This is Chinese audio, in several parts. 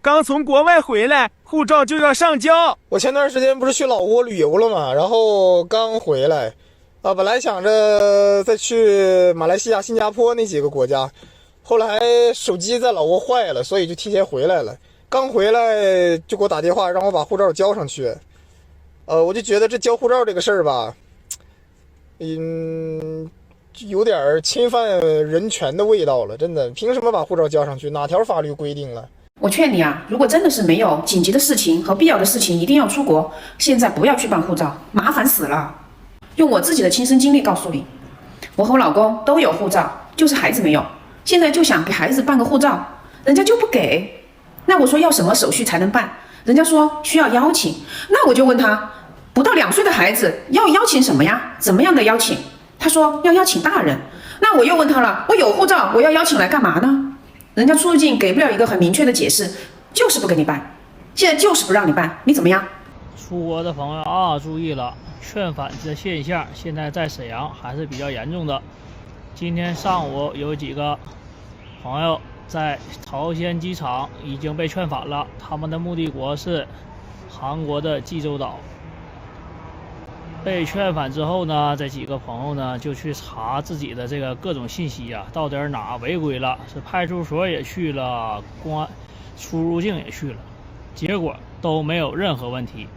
刚从国外回来，护照就要上交。我前段时间不是去老挝旅游了嘛，然后刚回来，本来想着再去马来西亚、新加坡那几个国家，后来手机在老挝坏了，所以就提前回来了。刚回来就给我打电话，让我把护照交上去。我就觉得这交护照这个事儿吧，有点侵犯人权的味道了，真的，凭什么把护照交上去？哪条法律规定了？我劝你啊，如果真的是没有紧急的事情和必要的事情一定要出国，现在不要去办护照，麻烦死了。用我自己的亲身经历告诉你，我和我老公都有护照，就是孩子没有，现在就想给孩子办个护照，人家就不给。那我说要什么手续才能办？人家说需要邀请，那我就问他，不到2岁的孩子要邀请什么呀？怎么样的邀请？他说要邀请大人。那我又问他了，我有护照，我要邀请来干嘛呢？人家出入境给不了一个很明确的解释，就是不给你办，现在就是不让你办，你怎么样？出国的朋友啊，注意了，劝返的现象现在在沈阳还是比较严重的。今天上午有几个朋友在朝鲜机场已经被劝返了，他们的目的国是韩国的济州岛。被劝返之后呢，这几个朋友呢就去查自己的这个各种信息啊，到底哪违规了，是派出所也去了，公安出入境也去了，结果都没有任何问题。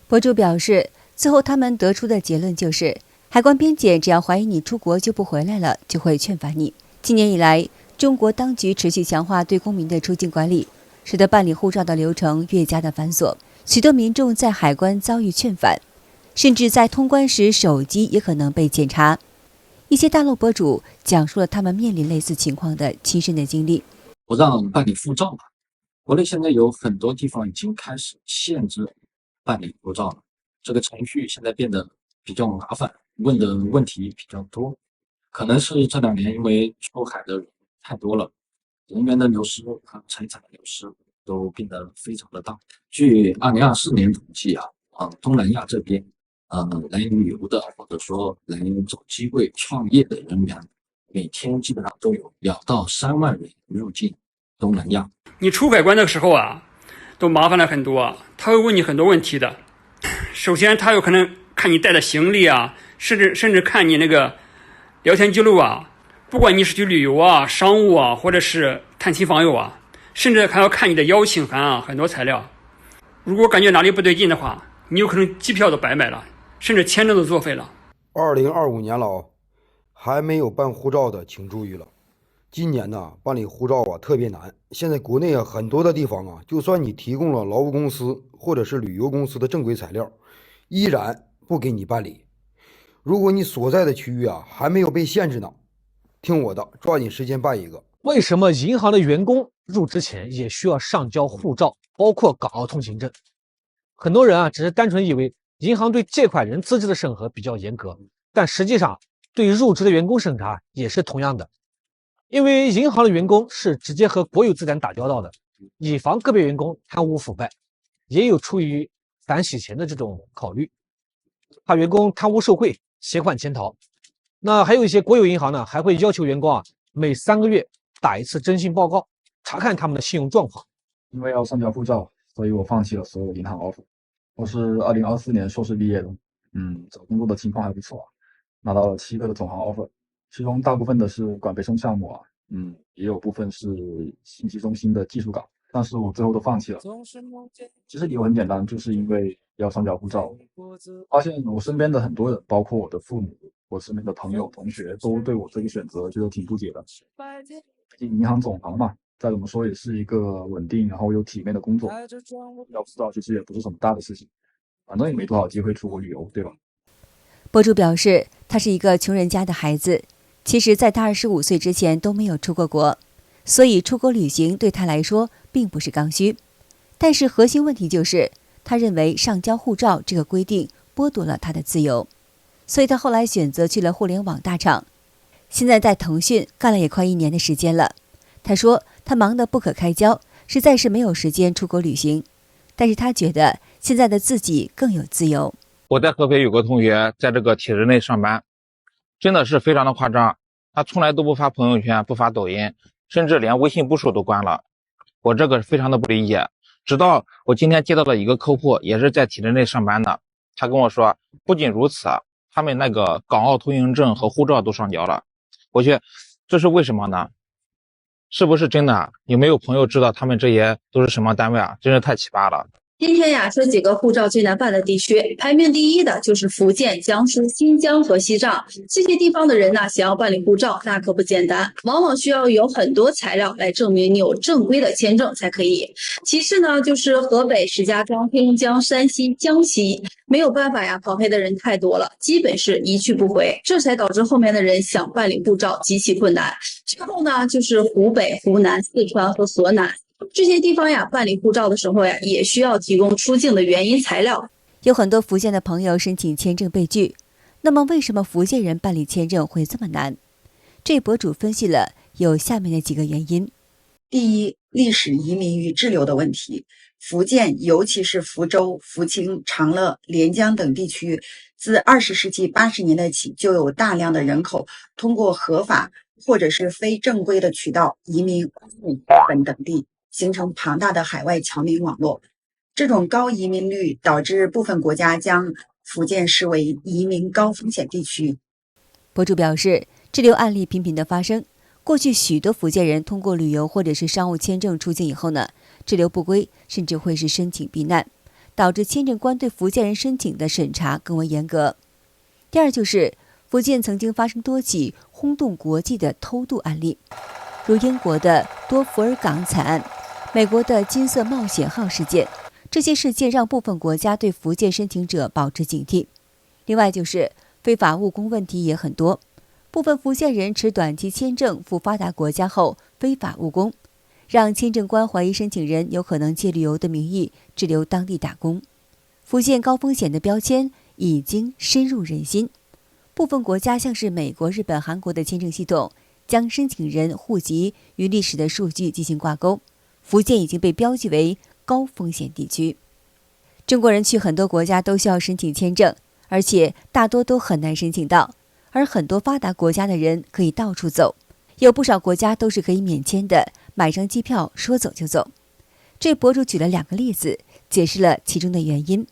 博主表示，最后他们得出的结论就是，海关边检只要怀疑你出国就不回来了，就会劝返你。今年以来，中国当局持续强化对公民的出境管理，使得办理护照的流程越加的繁琐，许多民众在海关遭遇劝返，甚至在通关时手机也可能被检查。一些大陆博主讲述了他们面临类似情况的亲身的经历。不让办理护照了，国内现在有很多地方已经开始限制办理护照了，这个程序现在变得比较麻烦，问的问题比较多，可能是这2年因为出海的人太多了，人员的流失和财产的流失都变得非常的大。据2024年统计啊，东南亚这边来旅游的或者说来找机会创业的人员，每天基本上都有2到3万人入境东南亚。你出海关的时候啊，都麻烦了很多，他会问你很多问题的。首先，他有可能看你带的行李啊，甚至看你那个聊天记录啊，不管你是去旅游啊、商务啊，或者是探亲访友啊，甚至还要看你的邀请函啊，很多材料。如果感觉哪里不对劲的话，你有可能机票都白买了，甚至签证都作废了。2025年了啊，还没有办护照的请注意了。今年呢，办理护照特别难。现在国内很多的地方就算你提供了劳务公司或者是旅游公司的正规材料，依然不给你办理。如果你所在的区域还没有被限制呢，听我的，抓紧时间办一个。为什么银行的员工入职前也需要上交护照，包括港澳通行证？很多人只是单纯以为银行对借款人资质的审核比较严格，但实际上对入职的员工审查也是同样的。因为银行的员工是直接和国有资产打交道的，以防个别员工贪污腐败，也有出于反洗钱的这种考虑，怕员工贪污受贿、携款潜逃。那还有一些国有银行呢，还会要求员工每3个月打一次征信报告，查看他们的信用状况。因为要上交护照，所以我放弃了所有银行 offer。我是2024年硕士毕业的，找工作的情况还不错拿到了7个的总行 offer。其中大部分的是管培生项目也有部分是信息中心的技术岗，但是我最后都放弃了。其实理由很简单，就是因为要上交护照。发现我身边的很多人，包括我的父母、我身边的朋友、同学，都对我这个选择觉得挺不解的。毕竟银行总行嘛，再怎么说也是一个稳定然后又体面的工作，要护照其实也不是什么大的事情，反正也没多少机会出国旅游，对吧？博主表示，他是一个穷人家的孩子，其实在他25岁之前都没有出过国，所以出国旅行对他来说并不是刚需。但是核心问题就是，他认为上交护照这个规定剥夺了他的自由，所以他后来选择去了互联网大厂。现在在腾讯干了也快1年的时间了。他说他忙得不可开交，实在是没有时间出国旅行，但是他觉得现在的自己更有自由。我在合肥有个同学在这个体制内上班，真的是非常的夸张，他从来都不发朋友圈，不发抖音，甚至连微信步数都关了。我这个非常的不理解，直到我今天接到了一个客户，也是在体制内上班的，他跟我说，不仅如此，他们那个港澳通行证和护照都上交了。我去，这是为什么呢？是不是真的？有没有朋友知道他们这些都是什么单位啊？真是太奇葩了。今天呀，说几个护照最难办的地区，排名第一的就是福建、江苏、新疆和西藏。这些地方的人呢，想要办理护照，那可不简单，往往需要有很多材料来证明你有正规的签证才可以。其次呢，就是河北、石家庄、黑龙江、山西、江西，没有办法呀，跑黑的人太多了，基本是一去不回，这才导致后面的人想办理护照极其困难。之后呢，就是湖北、湖南、四川和河南。这些地方呀，办理护照的时候呀，也需要提供出境的原因材料。有很多福建的朋友申请签证被拒，那么为什么福建人办理签证会这么难？这博主分析了有下面的几个原因。第一，历史移民与滞留的问题。福建，尤其是福州、福清、长乐、连江等地区，自20世纪80年代起，就有大量的人口通过合法或者是非正规的渠道移民欧美、日本等地，形成庞大的海外侨民网络。这种高移民率导致部分国家将福建视为移民高风险地区。博主表示，滞留案例频频的发生。过去许多福建人通过旅游或者是商务签证出境以后呢，滞留不归，甚至会是申请避难，导致签证官对福建人申请的审查更为严格。第二就是福建曾经发生多起轰动国际的偷渡案例，如英国的多佛尔港惨案、美国的金色冒险号事件，这些事件让部分国家对福建申请者保持警惕。另外就是非法务工问题也很多，部分福建人持短期签证赴发达国家后非法务工，让签证官怀疑申请人有可能借旅游的名义滞留当地打工。福建高风险的标签已经深入人心，部分国家像是美国、日本、韩国的签证系统将申请人户籍与历史的数据进行挂钩，福建已经被标记为高风险地区。中国人去很多国家都需要申请签证，而且大多都很难申请到，而很多发达国家的人可以到处走，有不少国家都是可以免签的，买张机票说走就走。这博主举了2个例子，解释了其中的原因。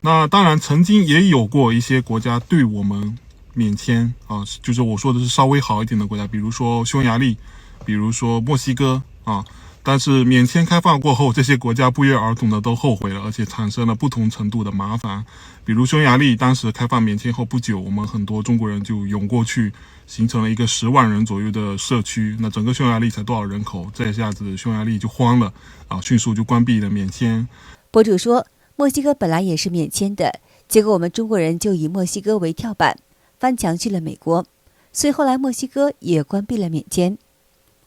那当然曾经也有过一些国家对我们免签啊，就是我说的是稍微好一点的国家，比如说匈牙利，比如说墨西哥啊，但是免签开放过后，这些国家不约而同的都后悔了，而且产生了不同程度的麻烦。比如匈牙利当时开放免签后不久，我们很多中国人就涌过去，形成了一个10万人左右的社区。那整个匈牙利才多少人口？这下子匈牙利就慌了啊，迅速就关闭了免签。博主说，墨西哥本来也是免签的，结果我们中国人就以墨西哥为跳板，翻墙去了美国，所以后来墨西哥也关闭了免签。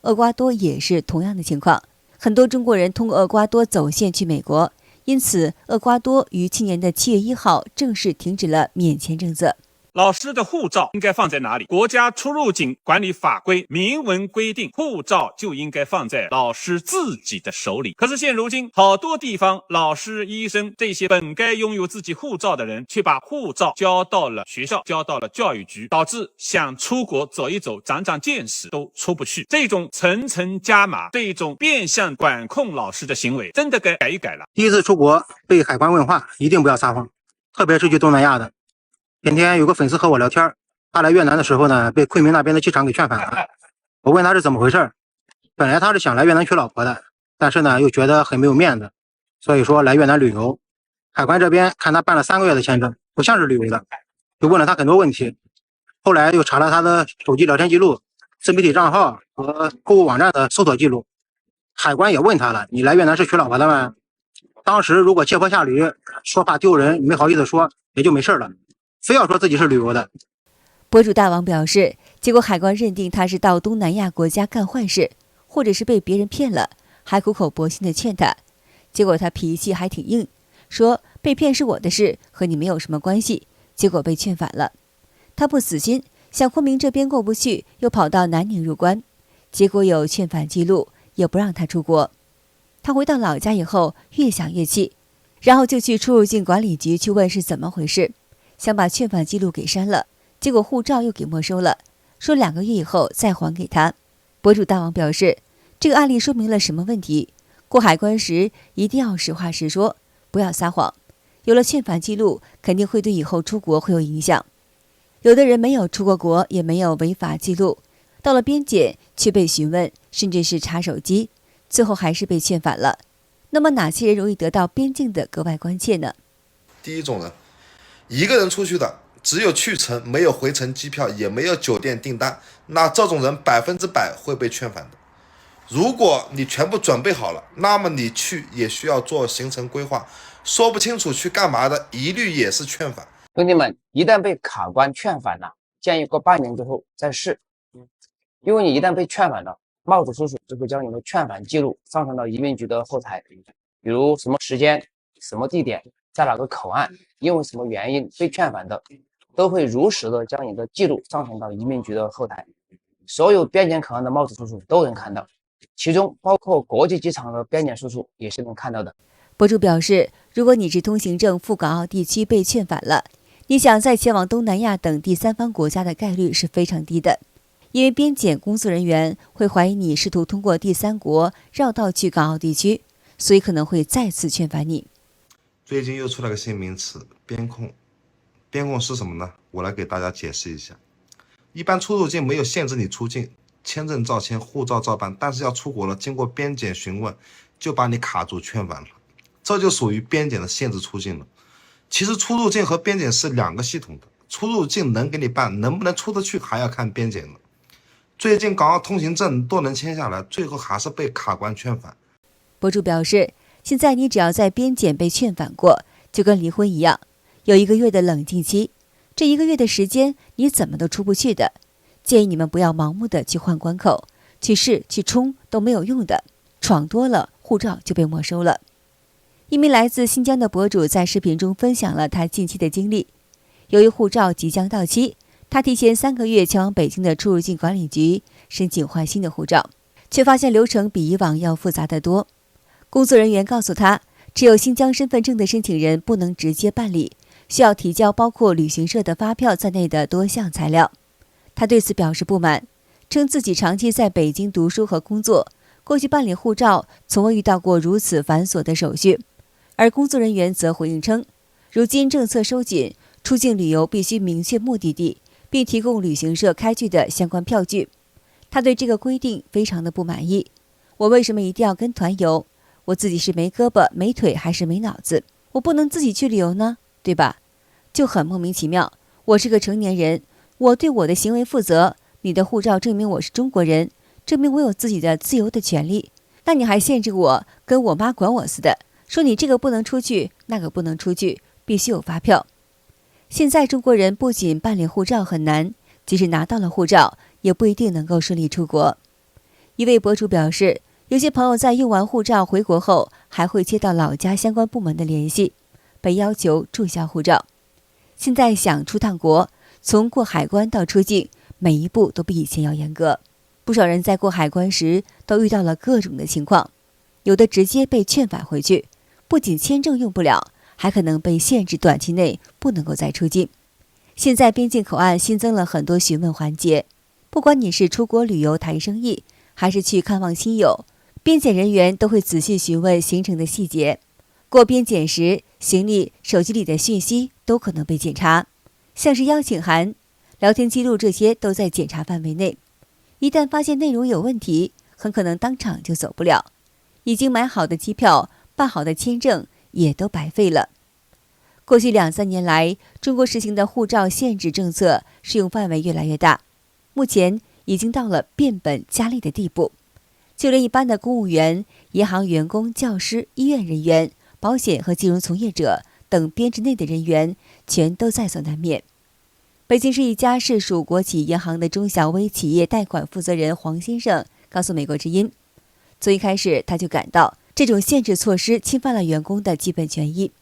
厄瓜多也是同样的情况，很多中国人通过厄瓜多走线去美国，因此厄瓜多于去年的7月1号正式停止了免签政策。老师的护照应该放在哪里？国家出入境管理法规明文规定，护照就应该放在老师自己的手里。可是现如今，好多地方老师、医生这些本该拥有自己护照的人，却把护照交到了学校，交到了教育局，导致想出国走一走、长长见识都出不去。这种层层加码，这种变相管控老师的行为，真的该改一改了。第一次出国被海关问话，一定不要撒谎，特别是去东南亚的。前天有个粉丝和我聊天，他来越南的时候呢，被昆明那边的机场给劝返了。我问他是怎么回事，本来他是想来越南娶老婆的，但是呢又觉得很没有面子，所以说来越南旅游。海关这边看他办了3个月的签证，不像是旅游的，就问了他很多问题。后来又查了他的手机聊天记录、自媒体账号和购物网站的搜索记录。海关也问他了，你来越南是娶老婆的吗？当时如果借坡下驴，说怕丢人，没好意思说，也就没事了。非要说自己是旅游的。博主大王表示，结果海关认定他是到东南亚国家干坏事，或者是被别人骗了，还苦口婆心的劝他。结果他脾气还挺硬，说被骗是我的事，和你没有什么关系。结果被劝返了。他不死心，想昆明这边过不去，又跑到南宁入关，结果有劝返记录，也不让他出国。他回到老家以后，越想越气，然后就去出入境管理局去问是怎么回事。想把劝返记录给删了，结果护照又给没收了，说2个月以后再还给他。博主大王表示，这个案例说明了什么问题？过海关时一定要实话实说，不要撒谎。有了劝返记录，肯定会对以后出国会有影响。有的人没有出过国，也没有违法记录，到了边检却被询问，甚至是查手机，最后还是被劝返了。那么哪些人容易得到边境的格外关切呢？第一种人，一个人出去的，只有去程，没有回程机票，也没有酒店订单，那这种人100%会被劝返的。如果你全部准备好了，那么你去也需要做行程规划，说不清楚去干嘛的，一律也是劝返。兄弟们，一旦被卡关劝返了，建议过半年之后再试，因为你一旦被劝返了，帽子叔叔就会将你的劝返记录上传到移民局的后台，比如什么时间、什么地点、在哪个口岸，因为什么原因被劝返的，都会如实的将你的记录上传到移民局的后台，所有边检口岸的帽子叔叔都能看到，其中包括国际机场的边检叔叔也是能看到的。博主表示，如果你是通行证赴港澳地区被劝返了，你想再前往东南亚等第三方国家的概率是非常低的，因为边检工作人员会怀疑你试图通过第三国绕道去港澳地区，所以可能会再次劝返你。最近又出了个新名词，边控。边控是什么呢？我来给大家解释一下。一般出入境没有限制你出境，签证照签，护照照办，但是要出国了，经过边检询问，就把你卡住劝返了，这就属于边检的限制出境了。其实出入境和边检是两个系统的，出入境能给你办，能不能出得去还要看边检了。最近港澳通行证都能签下来，最后还是被卡关劝返。博主表示，现在你只要在边检被劝返过，就跟离婚一样，有1个月的冷静期，这1个月的时间你怎么都出不去的。建议你们不要盲目的去换关口，去试去冲都没有用的，闯多了护照就被没收了。一名来自新疆的博主在视频中分享了他近期的经历。由于护照即将到期，他提前3个月前往北京的出入境管理局申请换新的护照，却发现流程比以往要复杂得多。工作人员告诉他，只有新疆身份证的申请人不能直接办理，需要提交包括旅行社的发票在内的多项材料。他对此表示不满，称自己长期在北京读书和工作，过去办理护照从未遇到过如此繁琐的手续。而工作人员则回应称，如今政策收紧，出境旅游必须明确目的地，并提供旅行社开具的相关票据。他对这个规定非常的不满意。我为什么一定要跟团游？我自己是没胳膊没腿还是没脑子？我不能自己去旅游呢，对吧？就很莫名其妙。我是个成年人，我对我的行为负责。你的护照证明我是中国人，证明我有自己的自由的权利。那你还限制我，跟我妈管我似的，说你这个不能出去，那个不能出去，必须有发票。现在中国人不仅办理护照很难，即使拿到了护照，也不一定能够顺利出国。一位博主表示，有些朋友在用完护照回国后，还会接到老家相关部门的联系，被要求注销护照。现在想出趟国，从过海关到出境，每一步都比以前要严格。不少人在过海关时都遇到了各种的情况，有的直接被劝返回去，不仅签证用不了，还可能被限制短期内不能够再出境。现在边境口岸新增了很多询问环节，不管你是出国旅游谈生意，还是去看望亲友，边检人员都会仔细询问行程的细节。过边检时，行李、手机里的讯息都可能被检查，像是邀请函、聊天记录，这些都在检查范围内。一旦发现内容有问题，很可能当场就走不了，已经买好的机票、办好的签证也都白费了。过去2-3年来，中国实行的护照限制政策适用范围越来越大，目前已经到了变本加厉的地步。就连一般的公务员、银行员工、教师、医院人员、保险和金融从业者等编制内的人员，全都在所难免。北京市一家市属国企银行的中小微企业贷款负责人黄先生告诉美国之音，从一开始他就感到这种限制措施侵犯了员工的基本权益。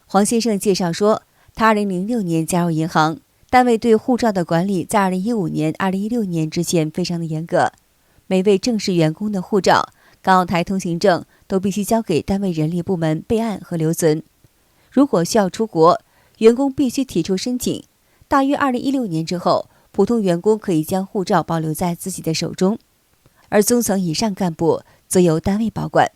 黄先生介绍说，他2006年加入银行，单位对护照的管理在2015年、2016年之前非常的严格，每位正式员工的护照、港澳台通行证都必须交给单位人力部门备案和留存。如果需要出国，员工必须提出申请。大约2016年之后，普通员工可以将护照保留在自己的手中，而中层以上干部则由单位保管。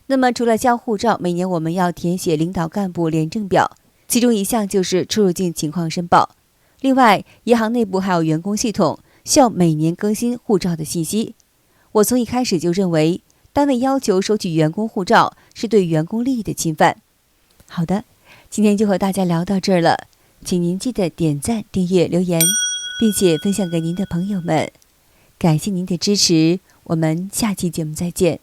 那么除了交护照，每年我们要填写领导干部廉政表，其中一项就是出入境情况申报。另外，银行内部还有员工系统，需要每年更新护照的信息。我从一开始就认为，单位要求收取员工护照是对员工利益的侵犯。好的，今天就和大家聊到这儿了，请您记得点赞、订阅、留言，并且分享给您的朋友们。感谢您的支持，我们下期节目再见。